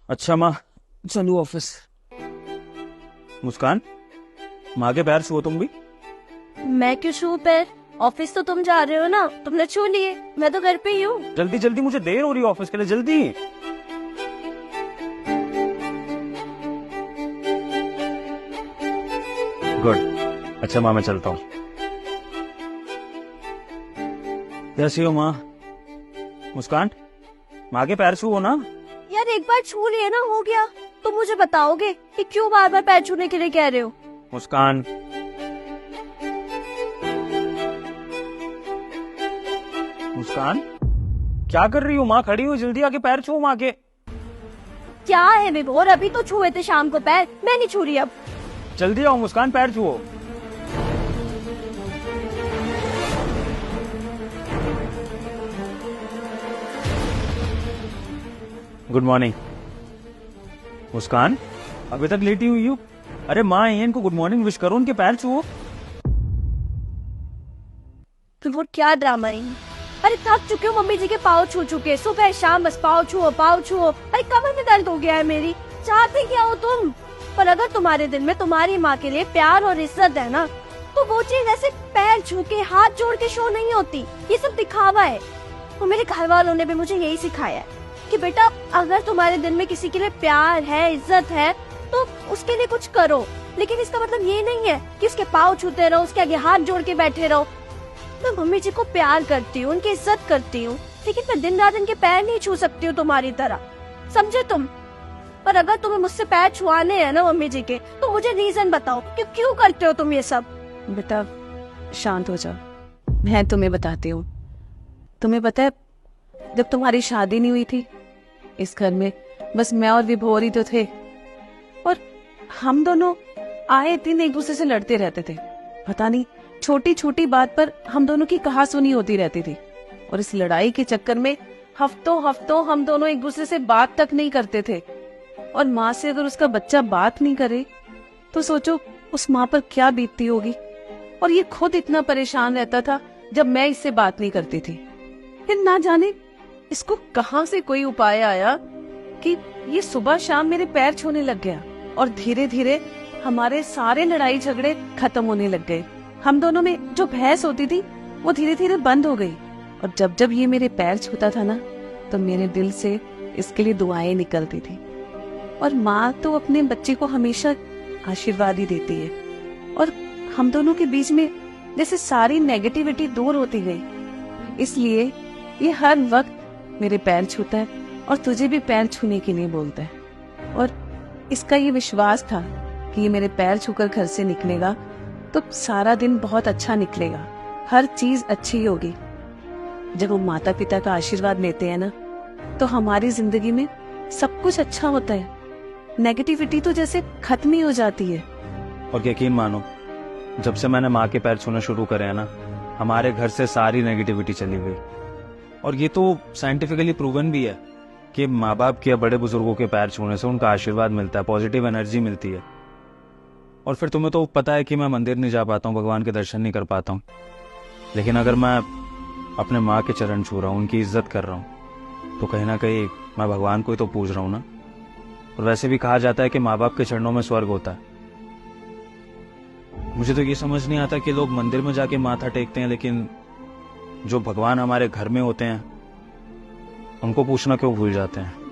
अच्छा माँ, चलू ऑफिस। मुस्कान, माँ के पैर छुओ तुम भी। मैं क्यों छू पैर? ऑफिस तो तुम जा रहे हो ना, तुमने छू लिए। मैं तो घर पे ही हूँ। जल्दी जल्दी, मुझे देर हो रही है ऑफिस के लिए, जल्दी। गुड। अच्छा माँ, मैं चलता हूँ। कैसी हो माँ? मुस्कान, माँ के पैर छुओ ना। यार एक बार छू लिए ना, हो गया। तुम मुझे बताओगे कि क्यों बार बार पैर छूने के लिए कह रहे हो? मुस्कान, मुस्कान, क्या कर रही हो माँ? खड़ी हो, जल्दी आके पैर छुओ माँ के। क्या है विभोर, अभी तो छुए थे शाम को पैर, मैं नहीं छू रही अब। जल्दी आओ मुस्कान, पैर छुओ। Good morning. मुस्कान, अभी तक लेटी हुई हो? अरे माँ आई है, इनको गुड मॉर्निंग विश करो, उनके पैर छुओ। विभोर क्या ड्रामा है? अरे थक चुके हो मम्मी जी के पाँव छू चुके, सुबह शाम बस पाँव छुओ पाँव छुओ। अरे कमर में दर्द हो गया है मेरी। चाहते क्या हो तुम? पर अगर तुम्हारे दिल में तुम्हारी माँ के लिए प्यार और इज्जत है ना, तो वो चीज ऐसे पैर छू के हाथ जोड़ के शो नहीं होती। ये सब दिखावा है। तो मेरे घर वालों ने भी मुझे यही सिखाया है कि बेटा, अगर तुम्हारे दिल में किसी के लिए प्यार है, इज्जत है, तो उसके लिए कुछ करो। लेकिन इसका मतलब ये नहीं है कि उसके पाँव छूते रहो, उसके आगे हाथ जोड़ के बैठे रहो। मैं मम्मी जी को प्यार करती हूँ, उनकी इज्जत करती हूँ, लेकिन मैं दिन रात इनके पैर नहीं छू सकती हूँ तुम्हारी तरह, समझे तुम? पर अगर तुम्हें मुझसे पैर छुआने हैं ना मम्मी जी के, तो मुझे रीजन बताओ कि क्यों करते हो तुम ये सब। बेटा शांत हो जाओ, मैं तुम्हें बताती हूँ। तुम्हें पता है, जब तुम्हारी शादी नहीं हुई थी, इस घर में बस मैं और विभोर ही तो थे, और हम दोनों आए दिन एक दूसरे से लड़ते रहते थे। पता नहीं, छोटी छोटी बात पर हम दोनों की कहासुनी होती रहती थी, और इस लड़ाई के चक्कर में हफ्तों हफ्तों हम दोनों एक दूसरे से बात तक नहीं करते थे। और माँ से अगर उसका बच्चा बात नहीं करे तो सोचो उस माँ पर क्या बीतती होगी। और ये खुद इतना परेशान रहता था जब मैं इससे बात नहीं करती थी। फिर ना जाने इसको कहाँ से कोई उपाय आया कि ये सुबह शाम मेरे पैर छूने लग गया, और धीरे धीरे हमारे सारे लड़ाई झगड़े खत्म होने लग गए। हम दोनों में जो बहस होती थी वो धीरे धीरे बंद हो गई। और जब जब ये मेरे पैर छूता था ना, तो मेरे दिल से इसके लिए दुआएं निकलती थी। और माँ तो अपने बच्चे को हमेशा आशीर्वाद ही देती है, और हम दोनों के बीच में जैसे सारी नेगेटिविटी दूर होती गई। इसलिए ये हर वक्त मेरे पैर छूता है और तुझे भी पैर छूने के लिए बोलता है। और इसका ये विश्वास था कि ये मेरे पैर छूकर घर से निकलेगा तो सारा दिन बहुत अच्छा निकलेगा, हर चीज अच्छी होगी। जब हम माता पिता का आशीर्वाद लेते हैं ना, तो हमारी जिंदगी में सब कुछ अच्छा होता है। नेगेटिविटी तो जैसे खत्म ही हो जाती है। और यकीन मानो, जब से मैंने माँ के पैर छूना शुरू करे हैं ना, हमारे घर से सारी नेगेटिविटी चली गई। और ये तो साइंटिफिकली प्रूवन भी है कि माँ बाप के या बड़े बुजुर्गों के पैर छूने से उनका आशीर्वाद मिलता है, पॉजिटिव एनर्जी मिलती है। और फिर तुम्हें तो पता है कि मैं मंदिर नहीं जा पाता हूँ, भगवान के दर्शन नहीं कर पाता हूँ, लेकिन अगर मैं अपने माँ के चरण छू रहा हूँ, उनकी इज्जत कर रहा हूँ, तो कहीं ना कहीं मैं भगवान को ही तो पूज रहा हूँ ना। और वैसे भी कहा जाता है कि माँ बाप के चरणों में स्वर्ग होता है। मुझे तो ये समझ नहीं आता कि लोग मंदिर में जाके माथा टेकते हैं, लेकिन जो भगवान हमारे घर में होते हैं उनको पूछना क्यों भूल जाते हैं।